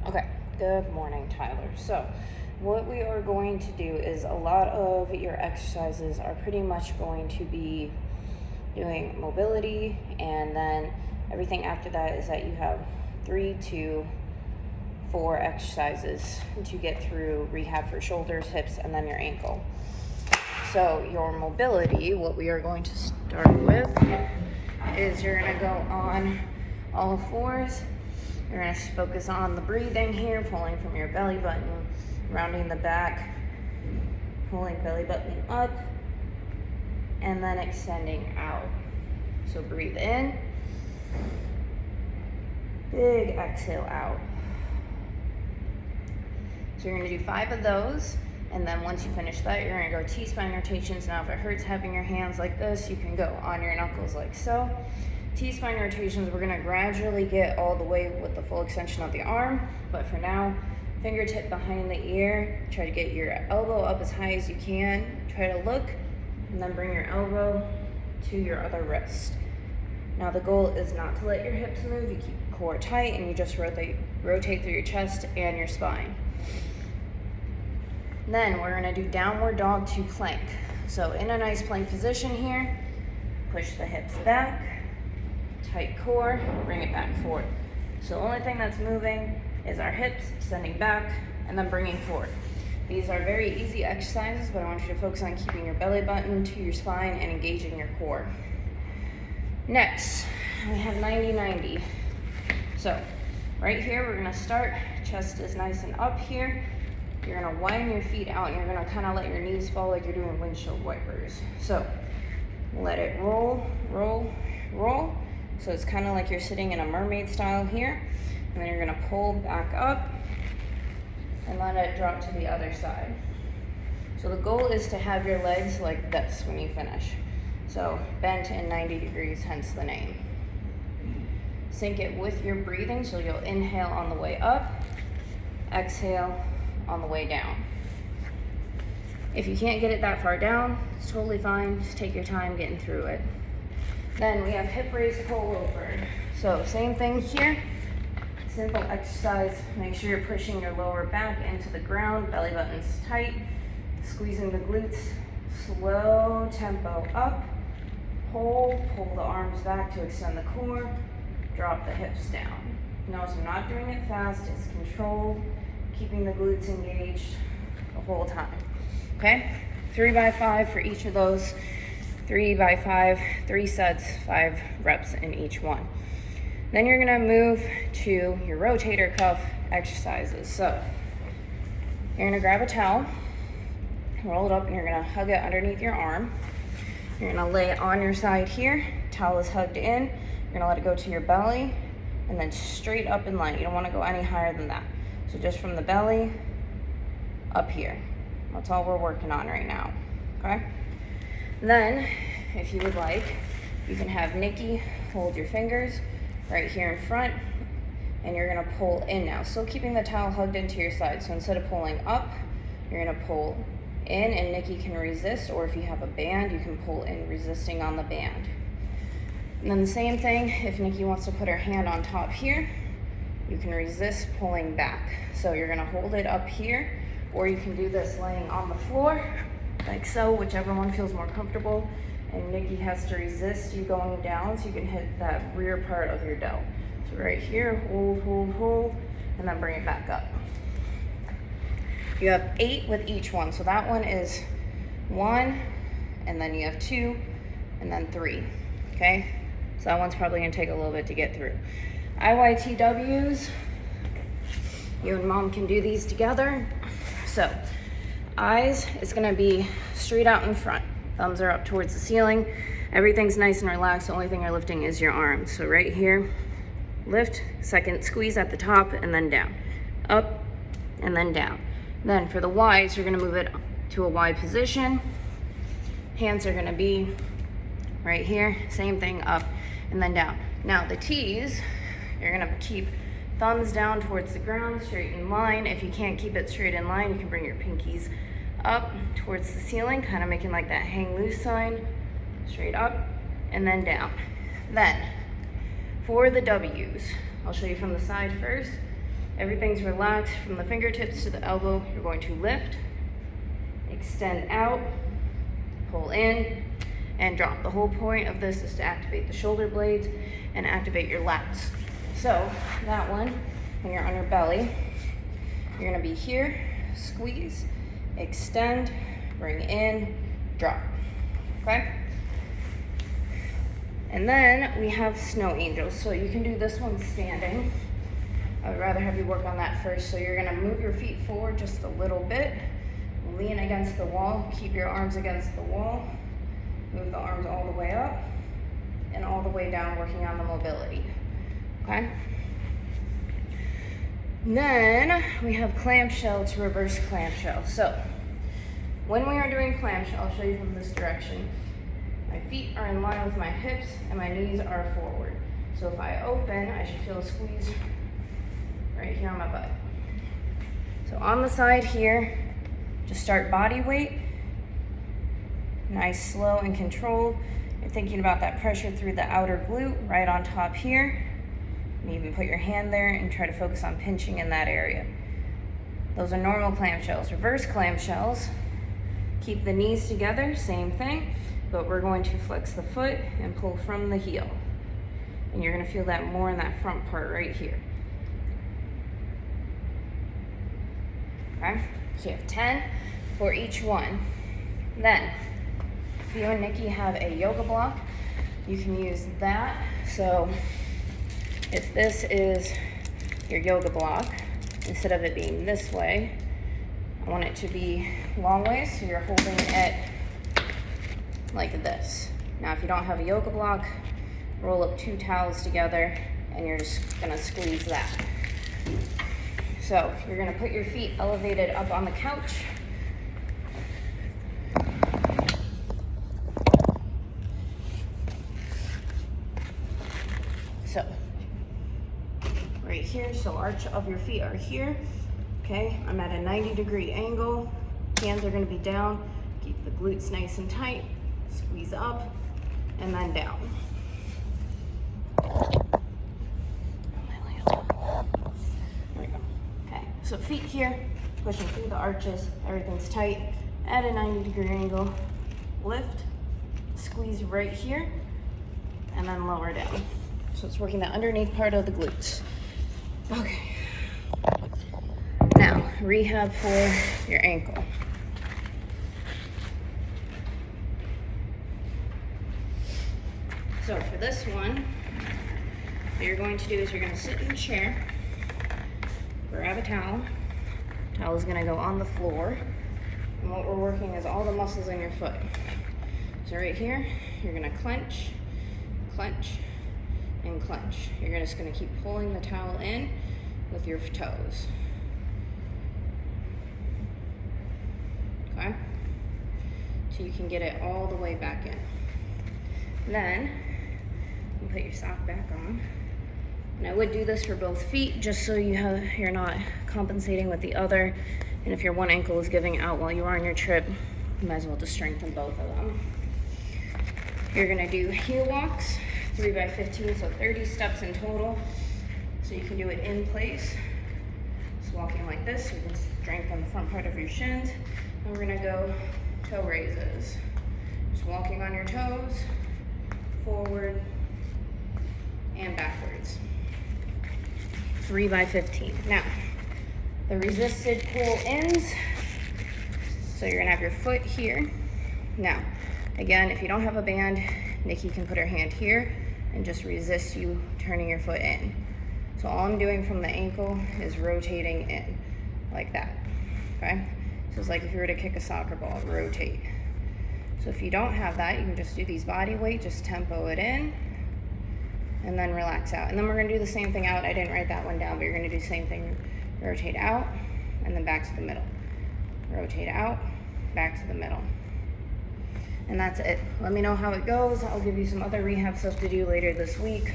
Okay, good morning, Tyler. So, what we are going to do is a lot of your exercises are pretty much going to be doing mobility, and then everything after that is that you have 3 to 4 exercises to get through rehab for shoulders, hips, and then your ankle. So, your mobility, what we are going to start with is you're going to go on all fours. You're going to focus on the breathing here, pulling from your belly button, rounding the back, pulling belly button up, and then extending out. So breathe in, big exhale out. So you're going to do 5 of those, and then once you finish that, you're going to go T-spine rotations. Now if it hurts having your hands like this, you can go on your knuckles like so. T-spine rotations, we're going to gradually get all the way with the full extension of the arm, but for now, fingertip behind the ear, try to get your elbow up as high as you can, try to look, and then bring your elbow to your other wrist. Now the goal is not to let your hips move, you keep your core tight, and you just rotate through your chest and your spine. Then we're going to do downward dog to plank. So in a nice plank position here, push the hips back, tight core, bring it back forward. So the only thing that's moving is our hips extending back and then bringing forward. These are very easy exercises, but I want you to focus on keeping your belly button to your spine and engaging your core. Next, we have 90-90. So right here, we're gonna start, chest is nice and up here. You're gonna widen your feet out and you're gonna kind of let your knees fall like you're doing windshield wipers. So let it roll, roll, roll. So it's kind of like you're sitting in a mermaid style here. And then you're gonna pull back up and let it drop to the other side. So the goal is to have your legs like this when you finish. So bent in 90 degrees, hence the name. Sync it with your breathing, so you'll inhale on the way up, exhale on the way down. If you can't get it that far down, it's totally fine. Just take your time getting through it. Then we have hip raise pull over. So same thing here, simple exercise. Make sure you're pushing your lower back into the ground, belly button's tight, squeezing the glutes, slow tempo up, pull the arms back to extend the core, drop the hips down. Notice I'm not doing it fast, it's controlled, keeping the glutes engaged the whole time. Okay, 3 by 5 for each of those. 3 by 5, 3 sets, 5 reps in each one. Then you're gonna move to your rotator cuff exercises. So you're gonna grab a towel, roll it up, and you're gonna hug it underneath your arm. You're gonna lay it on your side here, towel is hugged in. You're gonna let it go to your belly, and then straight up in line. You don't wanna go any higher than that. So just from the belly up here. That's all we're working on right now, okay? Then, if you would like, you can have Nikki hold your fingers right here in front, and you're gonna pull in now. Still keeping the towel hugged into your side. So instead of pulling up, you're gonna pull in, and Nikki can resist, or if you have a band, you can pull in resisting on the band. And then the same thing, if Nikki wants to put her hand on top here, you can resist pulling back. So you're gonna hold it up here, or you can do this laying on the floor, like so, whichever one feels more comfortable. And Nikki has to resist you going down so you can hit that rear part of your delt. So right here, hold, hold, hold, and then bring it back up. You have 8 with each one. So that one is 1, and then you have 2, and then 3, okay? So that one's probably gonna take a little bit to get through. IYTWs, you and mom can do these together. So eyes is gonna be straight out in front. Thumbs are up towards the ceiling. Everything's nice and relaxed. The only thing you're lifting is your arms. So right here, lift, second squeeze at the top, and then down. Up, and then down. Then for the Ys, you're gonna move it to a Y position. Hands are gonna be right here. Same thing, up and then down. Now the Ts, you're gonna keep thumbs down towards the ground, straight in line. If you can't keep it straight in line, you can bring your pinkies up towards the ceiling, kind of making like that hang loose sign, straight up and then down. Then for the W's, I'll show you from the side first. Everything's relaxed from the fingertips to the elbow. You're going to lift, extend out, pull in, and drop. The whole point of this is to activate the shoulder blades and activate your lats. So that one, when you're on your belly, you're gonna be here, squeeze, extend, bring in, drop, okay? And then we have snow angels. So you can do this one standing. I would rather have you work on that first. So you're gonna move your feet forward just a little bit, lean against the wall, keep your arms against the wall, move the arms all the way up and all the way down, working on the mobility, okay? Then we have clamshell to reverse clamshell. So when we are doing clamshell, I'll show you from this direction. My feet are in line with my hips and my knees are forward. So if I open, I should feel a squeeze right here on my butt. So on the side here, just start body weight. Nice, slow, and controlled. You're thinking about that pressure through the outer glute, right on top here. And even put your hand there and try to focus on pinching in that area. Those are normal clamshells. Reverse clamshells, keep the knees together, same thing, but we're going to flex the foot and pull from the heel. And you're gonna feel that more in that front part right here. Okay, so you have 10 for each one. Then, if you and Nikki have a yoga block, you can use that. So if this is your yoga block, instead of it being this way, I want it to be long ways, so you're holding it like this. Now, if you don't have a yoga block, roll up 2 towels together and you're just gonna squeeze that. So you're gonna put your feet elevated up on the couch. So right here, so arch of your feet are here. Okay, I'm at a 90-degree angle. Hands are gonna be down. Keep the glutes nice and tight. Squeeze up and then down. There we go. Okay, so feet here, pushing through the arches. Everything's tight. At a 90-degree angle. Lift, squeeze right here, and then lower down. So it's working that underneath part of the glutes. Okay. Now, rehab for your ankle. So for this one, what you're going to do is you're going to sit in a chair, grab a towel. Towel is going to go on the floor. And what we're working is all the muscles in your foot. So right here, you're going to clench, clench, and clench. You're just going to keep pulling the towel in with your toes. Okay? So you can get it all the way back in. Then, you put your sock back on. And I would do this for both feet just so you're not compensating with the other. And if your one ankle is giving out while you are on your trip, you might as well just strengthen both of them. You're gonna do heel walks, 3 by 15, so 30 steps in total. So you can do it in place. Just walking like this, you can strengthen the front part of your shins. And we're gonna go toe raises. Just walking on your toes, forward and backwards. 3 by 15. Now, the resisted pull ins. So you're gonna have your foot here. Now, again, if you don't have a band, Nikki can put her hand here and just resist you turning your foot in. So all I'm doing from the ankle is rotating in, like that, okay? So it's like if you were to kick a soccer ball, rotate. So if you don't have that, you can just do these body weight, just tempo it in, and then relax out. And then we're gonna do the same thing out. I didn't write that one down, but you're gonna do the same thing. Rotate out, and then back to the middle. Rotate out, back to the middle. And that's it. Let me know how it goes. I'll give you some other rehab stuff to do later this week.